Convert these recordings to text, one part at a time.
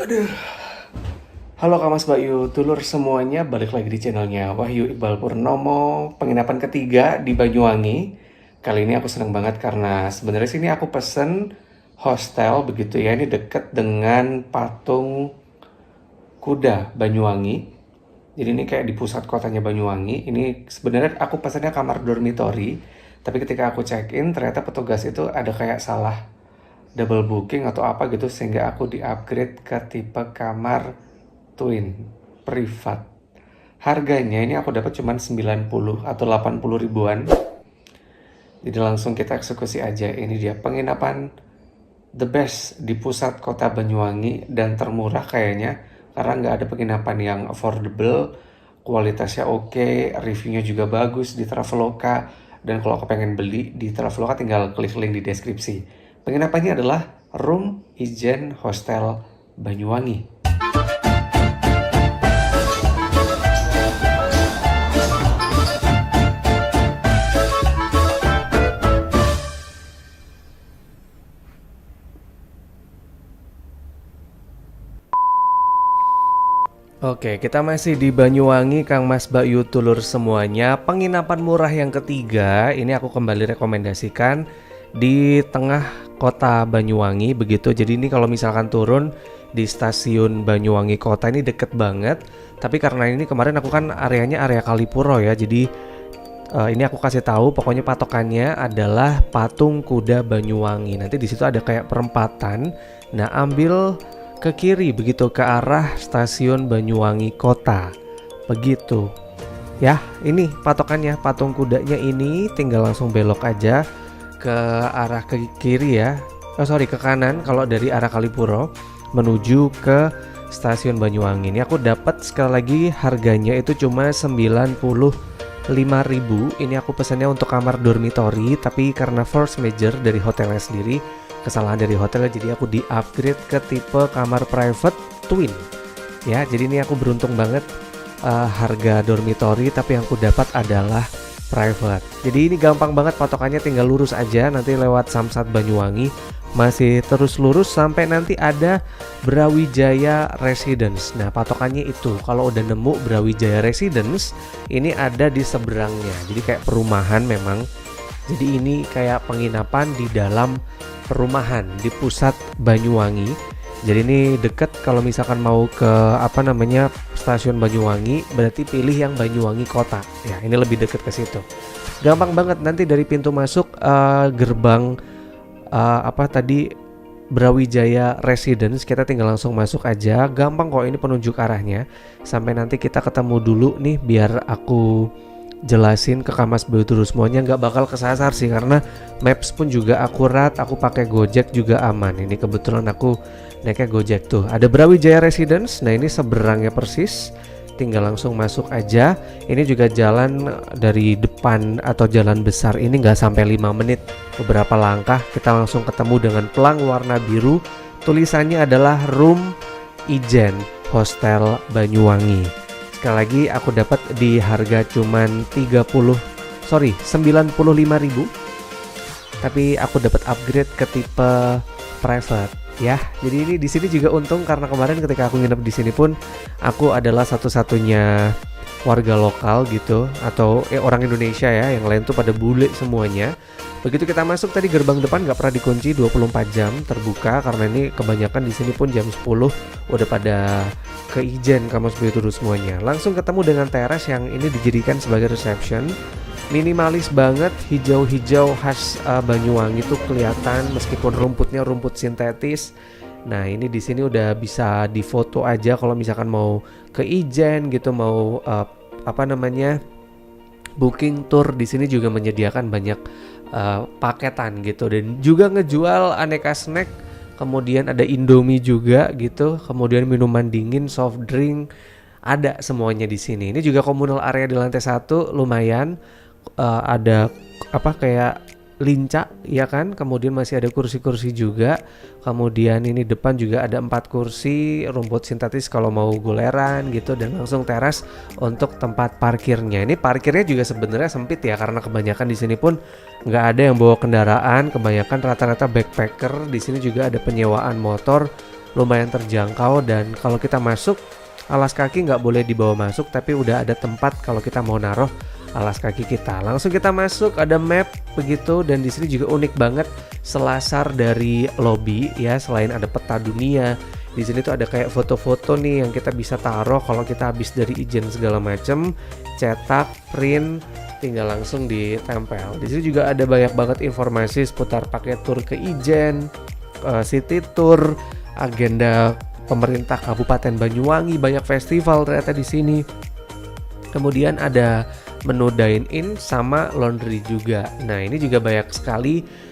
Aduh. Halo Kak Mas Bayu, Tulur semuanya balik lagi di channelnya Wahyu Iqbal Purnomo, penginapan ketiga di Banyuwangi. Kali ini aku seneng banget karena sebenarnya sini aku pesen hostel begitu ya, ini deket dengan patung kuda Banyuwangi. Jadi ini kayak di pusat kotanya Banyuwangi. Ini sebenarnya aku pesennya kamar dormitory, tapi ketika aku check in ternyata petugas itu ada kayak salah double booking atau apa gitu sehingga aku di-upgrade ke tipe kamar twin privat. Harganya ini aku dapat cuma 90 atau 80 ribuan. Jadi langsung kita eksekusi aja. Ini dia penginapan the best di pusat kota Banyuwangi dan termurah kayaknya karena nggak ada penginapan yang affordable, kualitasnya oke, reviewnya juga bagus di Traveloka, dan kalau aku pengen beli di Traveloka tinggal klik link di deskripsi. Penginapannya adalah Room Ijen Hostel Banyuwangi. Oke, kita masih di Banyuwangi, Kang Mas Bayu Tulur semuanya. Penginapan murah yang ketiga, ini aku kembali rekomendasikan di tengah kota Banyuwangi begitu. Jadi ini kalau misalkan turun di stasiun Banyuwangi kota ini deket banget. Tapi karena ini kemarin aku kan areanya area Kalipuro ya. Jadi ini aku kasih tahu pokoknya patokannya adalah patung kuda Banyuwangi. Nanti di situ ada kayak perempatan. Nah, ambil ke kiri begitu ke arah stasiun Banyuwangi Kota. Begitu. Ya, ini patokannya, patung kudanya ini tinggal langsung belok aja ke arah ke kiri ya. Ke kanan kalau dari arah Kalipuro menuju ke stasiun Banyuwangi. Ini aku dapat sekali lagi harganya itu cuma 95.000. Ini aku pesannya untuk kamar dormitory, tapi karena force major dari hotelnya sendiri, kesalahan dari hotel, jadi aku di upgrade ke tipe kamar private twin ya. Jadi ini aku beruntung banget, harga dormitory tapi yang aku dapat adalah private. Jadi ini gampang banget patokannya, tinggal lurus aja nanti lewat Samsat Banyuwangi, masih terus lurus sampai nanti ada Brawijaya Residence. Nah, patokannya itu kalau udah nemu Brawijaya Residence ini ada di seberangnya, jadi kayak perumahan memang. Jadi ini kayak penginapan di dalam perumahan di pusat Banyuwangi. Jadi ini deket kalau misalkan mau ke stasiun Banyuwangi, berarti pilih yang Banyuwangi Kota. Ya, ini lebih deket ke situ. Gampang banget nanti dari pintu masuk gerbang Brawijaya Residence, kita tinggal langsung masuk aja. Gampang kok, ini penunjuk arahnya. Sampai nanti kita ketemu dulu nih biar aku jelasin ke Kamas Bayu Tulur semuanya, nggak bakal kesasar sih karena maps pun juga akurat, aku pakai Gojek juga aman. Ini kebetulan aku naiknya Gojek tuh. Ada Brawijaya Residence, nah ini seberangnya persis, tinggal langsung masuk aja. Ini juga jalan dari depan atau jalan besar ini nggak sampai 5 menit, beberapa langkah kita langsung ketemu dengan pelang warna biru, tulisannya adalah Room Ijen Hostel Banyuwangi. Sekali lagi aku dapat di harga cuman 95.000, tapi aku dapat upgrade ke tipe private ya. Jadi ini di sini juga untung karena kemarin ketika aku nginep di sini pun aku adalah satu-satunya warga lokal gitu, atau orang Indonesia ya, yang lain tuh pada bule semuanya. Begitu kita masuk tadi gerbang depan nggak pernah dikunci, 24 jam terbuka karena ini kebanyakan di sini pun jam 10 udah pada ke Ijen Kamus Bayu Tulur semuanya. Langsung ketemu dengan teras yang ini dijadikan sebagai reception. Minimalis banget, hijau-hijau khas Banyuwangi tuh kelihatan meskipun rumputnya rumput sintetis. Nah, ini di sini udah bisa difoto aja kalau misalkan mau ke Ijen gitu, mau booking tour. Di sini juga menyediakan banyak paketan gitu dan juga ngejual aneka snack. Kemudian ada Indomie juga gitu, kemudian minuman dingin, soft drink, ada semuanya di sini. Ini juga komunal area di lantai 1 lumayan, ada kayak linca ya kan, kemudian masih ada kursi-kursi juga. Kemudian ini depan juga ada 4 kursi rumput sintetis kalau mau goleran gitu, dan langsung teras untuk tempat parkirnya. Ini parkirnya juga sebenarnya sempit ya karena kebanyakan di sini pun nggak ada yang bawa kendaraan, kebanyakan rata-rata backpacker. Di sini juga ada penyewaan motor lumayan terjangkau, dan kalau kita masuk alas kaki nggak boleh dibawa masuk, tapi udah ada tempat kalau kita mau naruh alas kaki kita. Langsung kita masuk, ada map begitu, dan di sini juga unik banget selasar dari lobby ya. Selain ada peta dunia, di sini tuh ada kayak foto-foto nih yang kita bisa taruh kalau kita habis dari ijen segala macem, cetak, print, tinggal langsung ditempel. Di sini juga ada banyak banget informasi seputar paket tour ke Ijen, city tour, agenda pemerintah Kabupaten Banyuwangi, banyak festival ternyata di sini. Kemudian ada menu dine-in sama laundry juga. Nah, ini juga banyak sekali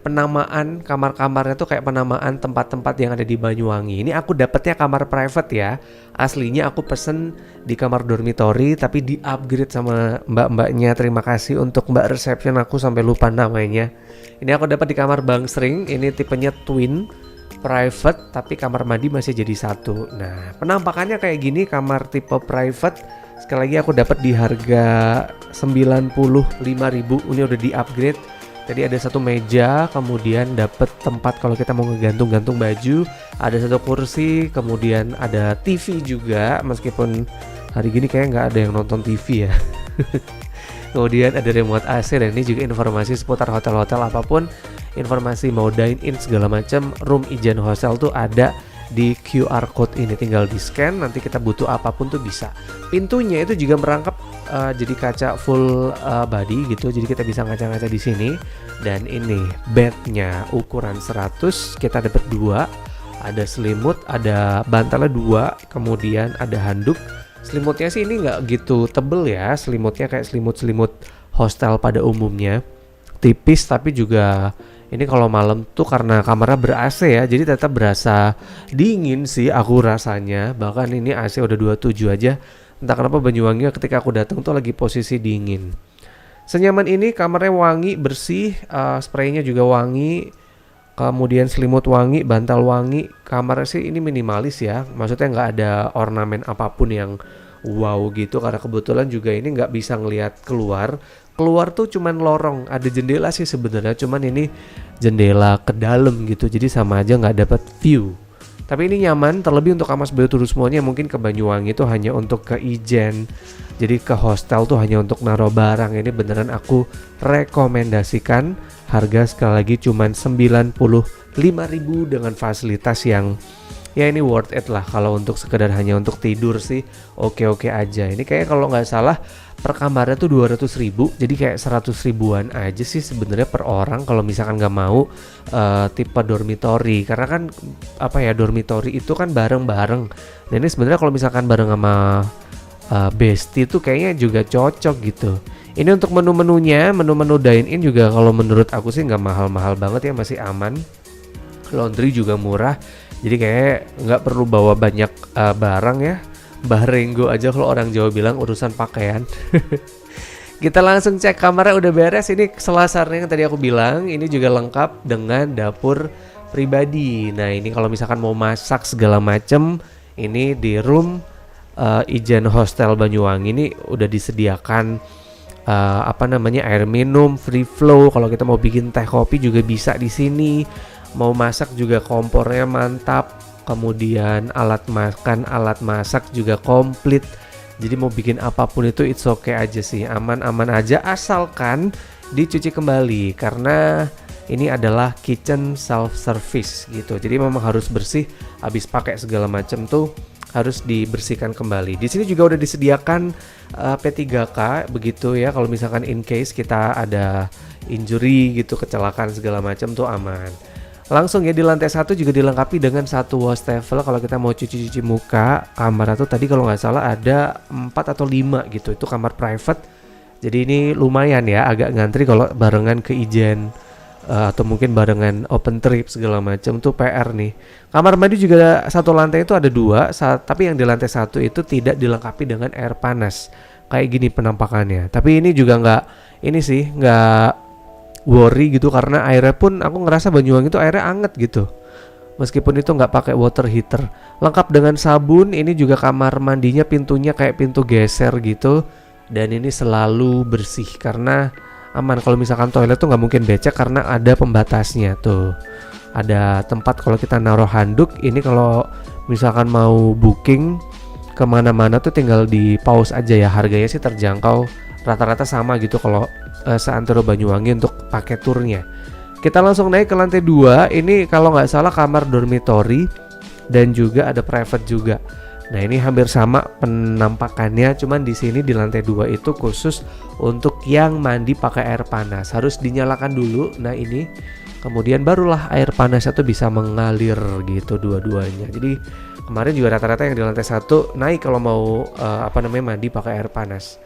penamaan kamar-kamarnya tuh kayak penamaan tempat-tempat yang ada di Banyuwangi. Ini aku dapetnya kamar private ya. Aslinya aku pesen di kamar dormitory tapi di-upgrade sama mbak-mbaknya. Terima kasih untuk mbak reception, aku sampai lupa namanya. Ini aku dapat di kamar Bang Sring. Ini tipenya twin private tapi kamar mandi masih jadi satu. Nah, penampakannya kayak gini kamar tipe private. Sekali lagi aku dapat di harga 95.000. Ini udah di-upgrade. Jadi ada satu meja, kemudian dapat tempat kalau kita mau ngegantung-gantung baju, ada satu kursi, kemudian ada TV juga, meskipun hari gini kayak nggak ada yang nonton TV ya. Kemudian ada remote AC, dan ini juga informasi seputar hotel-hotel apapun, informasi mau dine-in segala macam, room Ijen Hostel tuh ada di QR code ini, tinggal di scan, nanti kita butuh apapun tuh bisa. Pintunya itu juga merangkap jadi kaca full body gitu, jadi kita bisa ngaca-ngaca di sini. Dan ini bednya ukuran 100, kita dapat 2, ada selimut, ada bantalnya 2, kemudian ada handuk. Selimutnya sih ini nggak gitu tebel ya, selimutnya kayak selimut-selimut hostel pada umumnya, tipis tapi juga ini kalau malam tuh karena kamarnya ber-AC ya, jadi tetap berasa dingin sih aku rasanya. Bahkan ini AC udah 27 aja. Entah kenapa Banyuwangi ketika aku datang tuh lagi posisi dingin. Senyaman ini, kamarnya wangi, bersih, spraynya juga wangi. Kemudian selimut wangi, bantal wangi. Kamarnya sih ini minimalis ya. Maksudnya nggak ada ornamen apapun yang wow gitu, karena kebetulan juga ini nggak bisa ngelihat keluar. Keluar tuh cuman lorong, ada jendela sih sebenarnya, cuman ini jendela ke dalam gitu, jadi sama aja nggak dapat view. Tapi ini nyaman, terlebih untuk Kamas Bayotur semuanya. Mungkin ke Banyuwangi itu hanya untuk ke Ijen, jadi ke hostel tuh hanya untuk naruh barang. Ini beneran aku rekomendasikan. Harga sekali lagi cuman 95.000 dengan fasilitas yang ya ini worth it lah. Kalau untuk sekedar hanya untuk tidur sih oke-oke aja. Ini kayak kalau nggak salah per kamarnya tuh 200.000, jadi kayak 100 ribuan aja sih sebenarnya per orang kalau misalkan nggak mau tipe dormitory. Karena kan dormitory itu kan bareng-bareng. Nah ini sebenarnya kalau misalkan bareng sama bestie tuh kayaknya juga cocok gitu. Ini untuk menu-menunya, menu-menu dine-in juga kalau menurut aku sih nggak mahal-mahal banget ya, masih aman. Laundry juga murah, jadi kayak nggak perlu bawa banyak barang ya. Mbah Renggo aja kalau orang Jawa bilang urusan pakaian. Kita langsung cek kamarnya udah beres. Ini selasarnya yang tadi aku bilang, ini juga lengkap dengan dapur pribadi. Nah ini kalau misalkan mau masak segala macem, ini di room Ijen Hostel Banyuwangi ini udah disediakan air minum free flow. Kalau kita mau bikin teh kopi juga bisa di sini. Mau masak juga kompornya mantap. Kemudian alat makan, alat masak juga komplit. Jadi mau bikin apapun itu it's okay aja sih, aman-aman aja asalkan dicuci kembali, karena ini adalah kitchen self service gitu. Jadi memang harus bersih, habis pakai segala macam tuh harus dibersihkan kembali. Di sini juga udah disediakan P3K begitu ya, kalau misalkan in case kita ada injury gitu, kecelakaan segala macam tuh aman. Langsung ya di lantai 1 juga dilengkapi dengan satu wastafel kalau kita mau cuci-cuci muka. Kamar tuh tadi kalau nggak salah ada 4 atau 5 gitu, itu kamar private. Jadi ini lumayan ya, agak ngantri kalau barengan ke Ijen atau mungkin barengan open trip segala macam tuh PR nih. Kamar mandi juga satu lantai itu ada 2, tapi yang di lantai 1 itu tidak dilengkapi dengan air panas. Kayak gini penampakannya. Tapi ini juga nggak worry gitu, karena airnya pun aku ngerasa Banyuwangi itu airnya anget gitu, meskipun itu nggak pakai water heater. Lengkap dengan sabun. Ini juga kamar mandinya pintunya kayak pintu geser gitu, dan ini selalu bersih karena aman. Kalau misalkan toilet tuh nggak mungkin becek karena ada pembatasnya tuh. Ada tempat kalau kita naruh handuk. Ini kalau misalkan mau booking kemana-mana tuh tinggal di pause aja ya. Harganya sih terjangkau, rata-rata sama gitu kalau seantero Banyuwangi untuk paket turnya. Kita langsung naik ke lantai 2. Ini kalau nggak salah kamar dormitory dan juga ada private juga. Nah, ini hampir sama penampakannya, cuman di sini di lantai 2 itu khusus untuk yang mandi pakai air panas. Harus dinyalakan dulu. Nah, ini kemudian barulah air panasnya tuh bisa mengalir gitu dua-duanya. Jadi kemarin juga rata-rata yang di lantai 1 naik kalau mau mandi pakai air panas.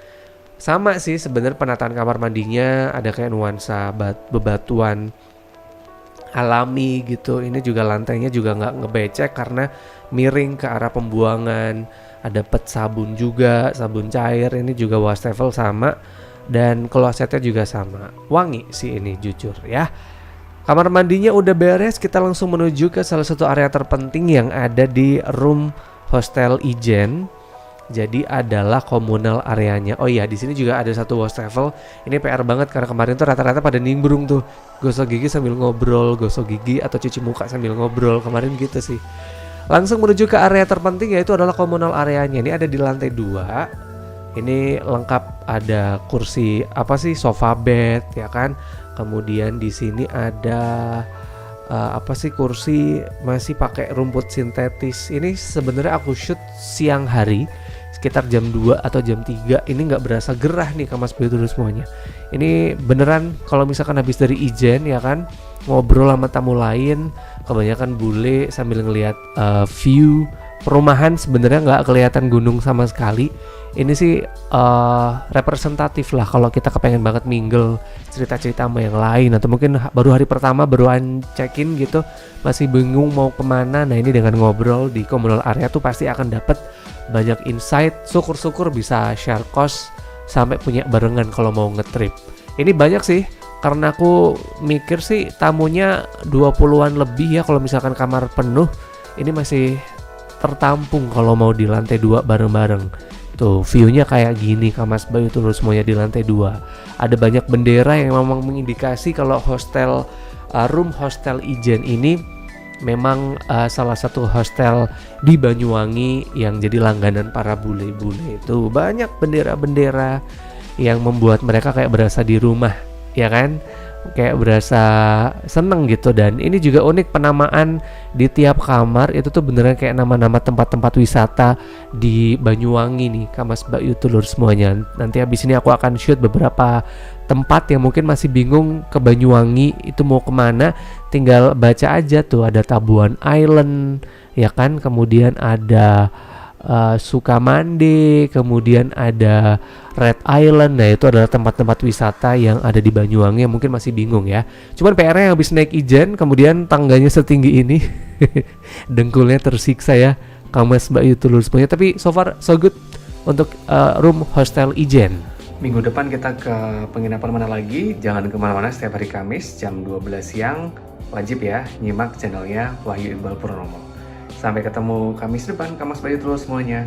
Sama sih sebenarnya penataan kamar mandinya, ada kayak nuansa bebatuan alami gitu. Ini juga lantainya juga nggak ngebecek karena miring ke arah pembuangan. Ada pet sabun juga, sabun cair. Ini juga wastafel sama, dan klosetnya juga sama. Wangi sih ini jujur ya. Kamar mandinya udah beres, kita langsung menuju ke salah satu area terpenting yang ada di room hostel Ijen. Jadi adalah komunal areanya. Oh iya, di sini juga ada satu wastafel. Ini PR banget karena kemarin tuh rata-rata pada nimbrung tuh, gosok gigi sambil ngobrol, gosok gigi atau cuci muka sambil ngobrol. Kemarin gitu sih. Langsung menuju ke area terpenting, yaitu adalah komunal areanya. Ini ada di lantai 2. Ini lengkap, ada kursi sofa bed ya kan. Kemudian di sini ada kursi masih pakai rumput sintetis. Ini sebenarnya aku shoot siang hari sekitar jam 2 atau jam 3. Ini nggak berasa gerah nih Kammas Bayu Tulur semuanya. Ini beneran kalau misalkan habis dari Ijen ya kan, ngobrol sama tamu lain, kebanyakan bule sambil ngelihat view perumahan. Sebenarnya nggak kelihatan gunung sama sekali. Ini sih representatif lah kalau kita kepengen banget mingle, cerita-cerita sama yang lain, atau mungkin baru hari pertama baruan check-in gitu, masih bingung mau kemana. Nah, ini dengan ngobrol di komunal area tuh pasti akan dapet banyak insight. Syukur-syukur bisa share cost sampai punya barengan kalau mau ngetrip. Ini banyak sih, karena aku mikir sih tamunya 20-an lebih ya. Kalau misalkan kamar penuh, ini masih tertampung kalau mau di lantai 2 bareng-bareng. Tuh, view-nya kayak gini Kammas Bayu Tulur semuanya di lantai 2. Ada banyak bendera yang memang mengindikasi kalau room hostel Ijen ini memang salah satu hostel di Banyuwangi yang jadi langganan para bule-bule. Itu banyak bendera-bendera yang membuat mereka kayak berasa di rumah, ya kan? Kayak berasa seneng gitu. Dan ini juga unik, penamaan di tiap kamar itu tuh beneran kayak nama-nama tempat-tempat wisata di Banyuwangi nih Kammas Bayu Tulur semuanya. Nanti habis ini aku akan shoot beberapa tempat yang mungkin masih bingung ke Banyuwangi itu mau kemana, tinggal baca aja tuh. Ada Tabuan Island ya kan, kemudian ada Sukamande, kemudian ada Red Island. Nah, itu adalah tempat-tempat wisata yang ada di Banyuwangi yang mungkin masih bingung ya. Cuman PR-nya yang habis naik Ijen, kemudian tangganya setinggi ini dengkulnya tersiksa ya Kammas Bayu Tulur semuanya. Tapi so far so good untuk room hostel Ijen. Minggu depan kita ke penginapan mana lagi? Jangan kemana-mana, setiap hari Kamis jam 12 siang wajib ya nyimak channelnya Wahyu Iqbal Purnomo. Sampai ketemu Kamis depan, Kammas Bayu Tulur semuanya.